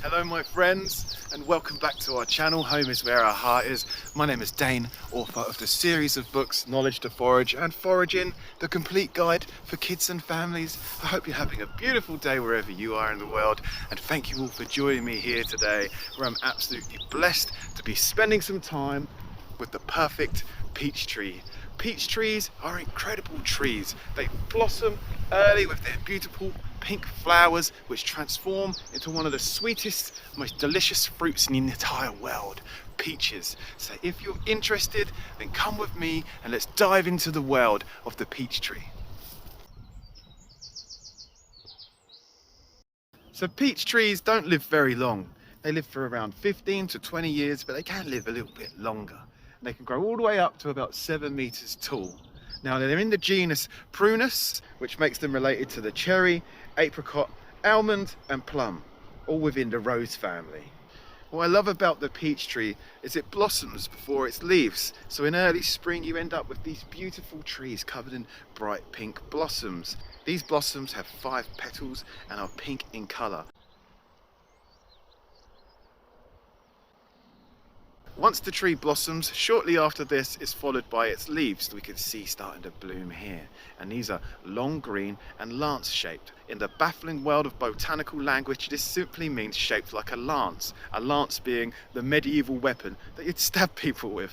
Hello my friends, and welcome back to our channel. Home is where our heart is. My name is Dane, author of the series of books Knowledge to Forage and Foraging, the complete guide for kids and families. I hope you're having a beautiful day wherever you are in the world, and thank you all for joining me here today, where I'm absolutely blessed to be spending some time with the perfect peach tree. Peach trees are incredible trees. They blossom early with their beautiful pink flowers, which transform into one of the sweetest, most delicious fruits in the entire world, peaches. So if you're interested, then come with me and let's dive into the world of the peach tree. So peach trees don't live very long. They live for around 15 to 20 years, but they can live a little bit longer. And they can grow all the way up to about 7 meters tall. Now they're in the genus Prunus, which makes them related to the cherry, apricot, almond and plum, all within the rose family. What I love about the peach tree is it blossoms before its leaves. So in early spring you end up with these beautiful trees covered in bright pink blossoms. These blossoms have 5 petals and are pink in colour. Once the tree blossoms, shortly after this is followed by its leaves that we can see starting to bloom here. And these are long green and lance shaped. In the baffling world of botanical language, this simply means shaped like a lance being the medieval weapon that you'd stab people with.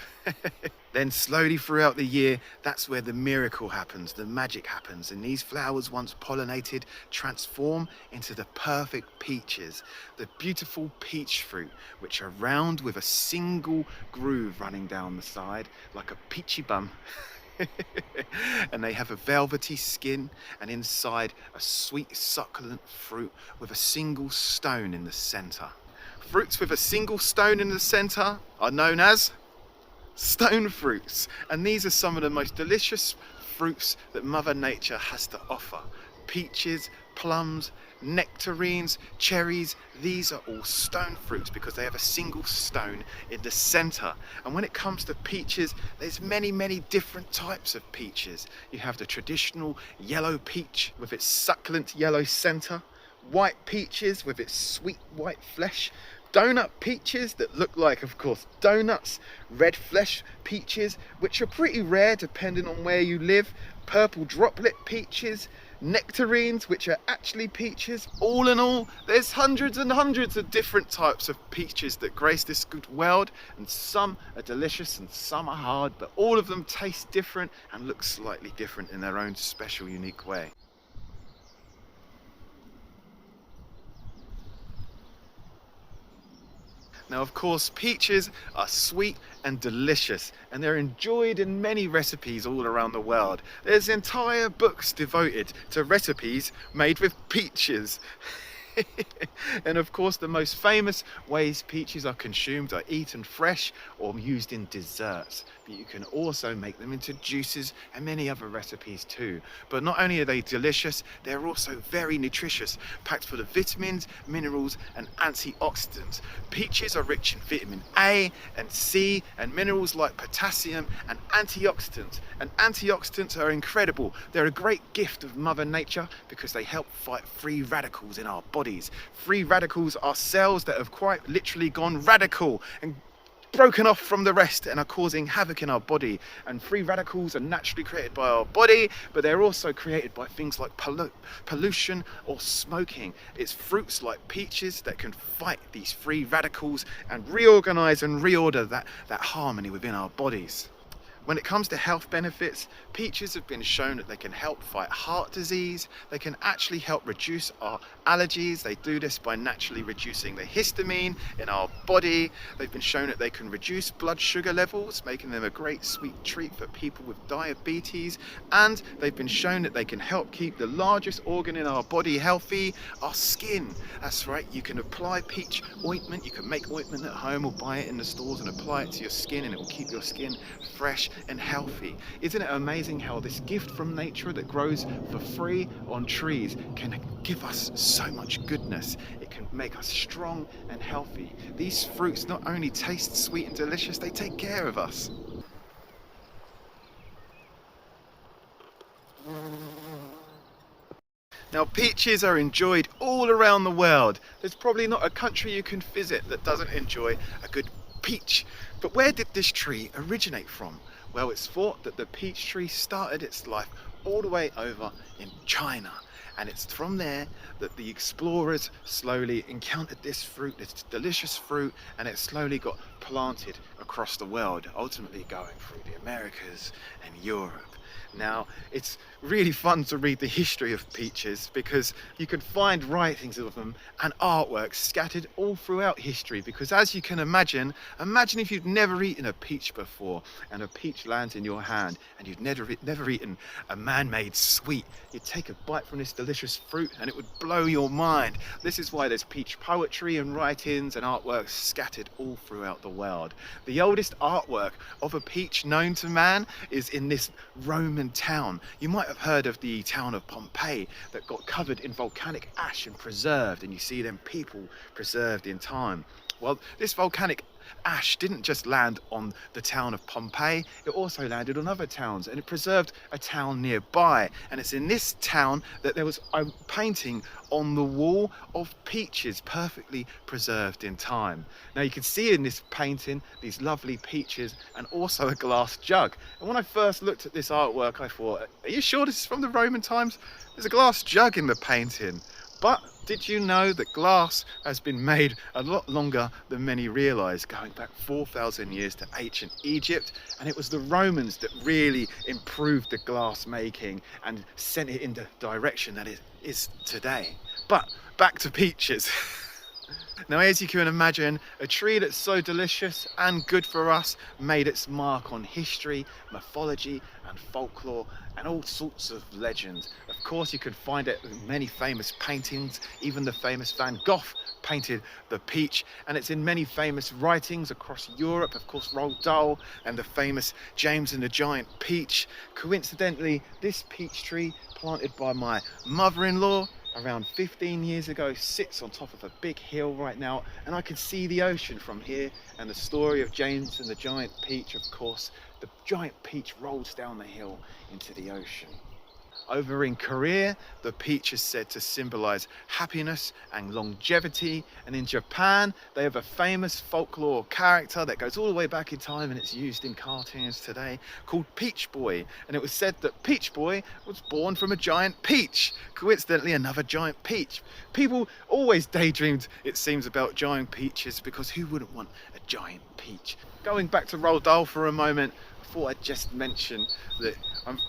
Then slowly throughout the year, that's where the miracle happens, the magic happens, and these flowers, once pollinated, transform into the perfect peaches, the beautiful peach fruit, which are round with a single groove running down the side, like a peachy bum. And they have a velvety skin, and inside a sweet succulent fruit with a single stone in the centre. Fruits with a single stone in the centre are known as stone fruits, and these are some of the most delicious fruits that Mother Nature has to offer. Peaches, plums, nectarines, cherries, these are all stone fruits because they have a single stone in the center. And when it comes to peaches, there's many different types of peaches. You have the traditional yellow peach with its succulent yellow center, white peaches with its sweet white flesh, donut peaches that look like, of course, donuts, red flesh peaches, which are pretty rare depending on where you live, purple droplet peaches, nectarines, which are actually peaches. All in all, there's hundreds and hundreds of different types of peaches that grace this good world, and some are delicious and some are hard, but all of them taste different and look slightly different in their own special, unique way. Now, of course, peaches are sweet and delicious, and they're enjoyed in many recipes all around the world. There's entire books devoted to recipes made with peaches. And of course, the most famous ways peaches are consumed are eaten fresh or used in desserts. But you can also make them into juices and many other recipes too. But not only are they delicious, they're also very nutritious, packed full of vitamins, minerals and antioxidants. Peaches are rich in vitamin A and C and minerals like potassium and antioxidants. And antioxidants are incredible. They're a great gift of Mother Nature because they help fight free radicals in our bodies. Free radicals are cells that have quite literally gone radical and broken off from the rest and are causing havoc in our body. And free radicals are naturally created by our body, but they're also created by things like pollution or smoking. It's fruits like peaches that can fight these free radicals and reorganize and reorder that harmony within our bodies. When it comes to health benefits, peaches have been shown that they can help fight heart disease. They can actually help reduce our allergies. They do this by naturally reducing the histamine in our body. They've been shown that they can reduce blood sugar levels, making them a great sweet treat for people with diabetes. And they've been shown that they can help keep the largest organ in our body healthy, our skin. That's right, you can apply peach ointment. You can make ointment at home or buy it in the stores and apply it to your skin, and it will keep your skin fresh and healthy. Isn't it amazing how this gift from nature that grows for free on trees can give us so much goodness? It can make us strong and healthy. These fruits not only taste sweet and delicious, they take care of us. Now, peaches are enjoyed all around the world. There's probably not a country you can visit that doesn't enjoy a good peach. But where did this tree originate from? Well, it's thought that the peach tree started its life all the way over in China. And it's from there that the explorers slowly encountered this fruit, this delicious fruit, and it slowly got planted across the world, ultimately going through the Americas and Europe. Now, it's really fun to read the history of peaches because you can find writings of them and artworks scattered all throughout history, because as you can imagine if you've never eaten a peach before and a peach lands in your hand and you've never eaten a man-made sweet. You'd take a bite from this delicious fruit and it would blow your mind. This is why there's peach poetry and writings and artworks scattered all throughout the world. The oldest artwork of a peach known to man is in this Roman town. You might have heard of the town of Pompeii that got covered in volcanic ash and preserved, and you see them people preserved in time. Well, this volcanic ash didn't just land on the town of Pompeii, it also landed on other towns, and it preserved a town nearby. And it's in this town that there was a painting on the wall of peaches perfectly preserved in time. Now you can see in this painting these lovely peaches and also a glass jug. And when I first looked at this artwork, I thought, are you sure this is from the Roman times? There's a glass jug in the painting. But did you know that glass has been made a lot longer than many realise, going back 4,000 years to ancient Egypt? And it was the Romans that really improved the glass making and sent it in the direction that it is today. But back to peaches. Now, as you can imagine, a tree that's so delicious and good for us made its mark on history, mythology and folklore and all sorts of legends. Of course, you can find it in many famous paintings. Even the famous Van Gogh painted the peach, and it's in many famous writings across Europe. Of course, Roald Dahl and the famous James and the Giant Peach. Coincidentally, this peach tree planted by my mother-in-law around 15 years ago sits on top of a big hill right now, and I can see the ocean from here. And the story of James and the Giant Peach, of course, the giant peach rolls down the hill into the ocean. Over in Korea, the peach is said to symbolize happiness and longevity. And in Japan, they have a famous folklore character that goes all the way back in time, and it's used in cartoons today, called Peach Boy. And it was said that Peach Boy was born from a giant peach. Coincidentally, another giant peach. People always daydreamed, it seems, about giant peaches, because who wouldn't want a giant peach? Going back to Roald Dahl for a moment, I thought I'd just mention that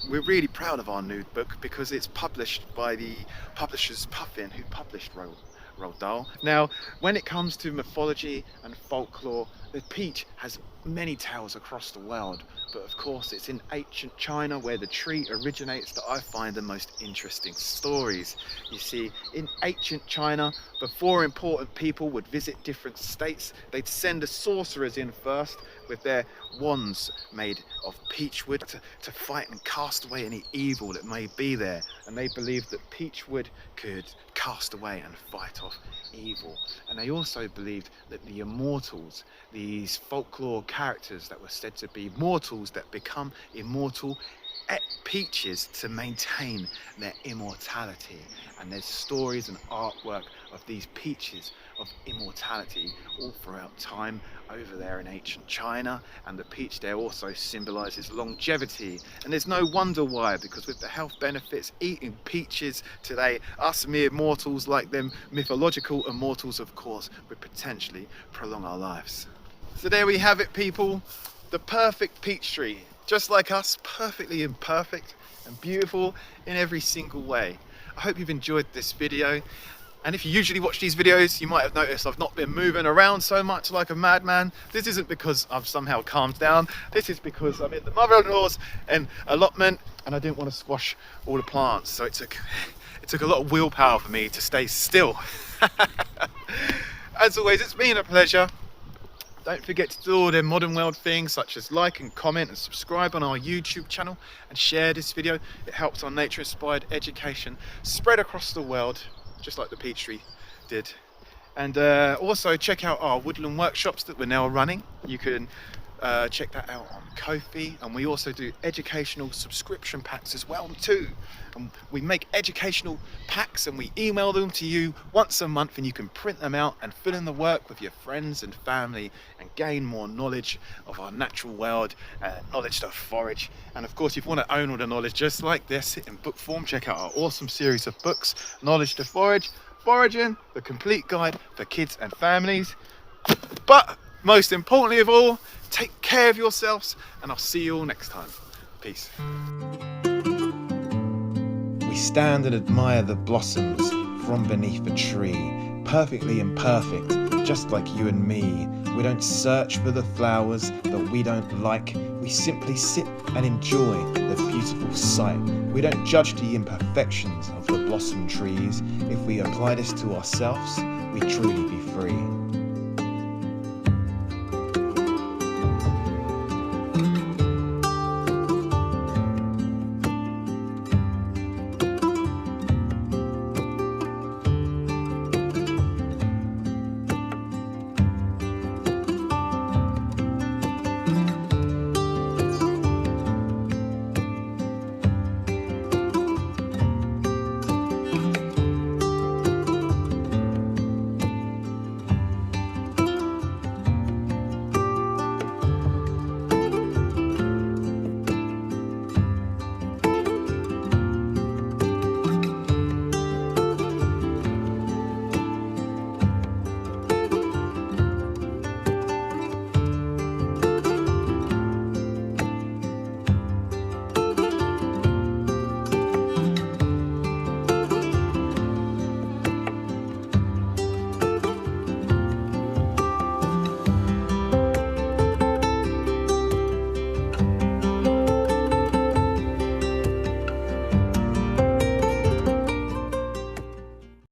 we're really proud of our new book because it's published by the publishers Puffin, who published Roald Dahl. Now, when it comes to mythology and folklore, the peach has many tales across the world, but of course it's in ancient China where the tree originates that I find the most interesting stories. You see, in ancient China, before important people would visit different states, they'd send the sorcerers in first with their wands made of peach wood to fight and cast away any evil that may be there. And they believed that peach wood could cast away and fight off evil. And they also believed that the immortals, these folklore characters that were said to be mortals that become immortal, ate peaches to maintain their immortality. And there's stories and artwork of these peaches of immortality all throughout time over there in ancient China. And the peach there also symbolizes longevity, and there's no wonder why, because with the health benefits, eating peaches today, us mere mortals like them mythological immortals, of course, would potentially prolong our lives. So there we have it, people, the perfect peach tree, just like us, perfectly imperfect and beautiful in every single way. I hope you've enjoyed this video. And if you usually watch these videos, you might have noticed I've not been moving around so much like a madman. This isn't because I've somehow calmed down. This is because I'm in the mother-in-law's allotment and I didn't want to squash all the plants. So it took a lot of willpower for me to stay still. As always, it's been a pleasure. Don't forget to do all the modern world things such as like and comment and subscribe on our YouTube channel and share this video. It helps our nature-inspired education spread across the world, just like the peach tree did. And also check out our woodland workshops that we're now running. You can check that out on Ko-fi, and we also do educational subscription packs as well too. And we make educational packs and we email them to you once a month, and you can print them out and fill in the work with your friends and family and gain more knowledge of our natural world, knowledge to forage. And of course, if you want to own all the knowledge just like this in book form, check out our awesome series of books, Knowledge to Forage, Foraging, the complete guide for kids and families. But most importantly of all, take care of yourselves, and I'll see you all next time. Peace. We stand and admire the blossoms from beneath a tree, perfectly imperfect, just like you and me. We don't search for the flowers that we don't like. We simply sit and enjoy the beautiful sight. We don't judge the imperfections of the blossom trees. If we apply this to ourselves, we truly be free.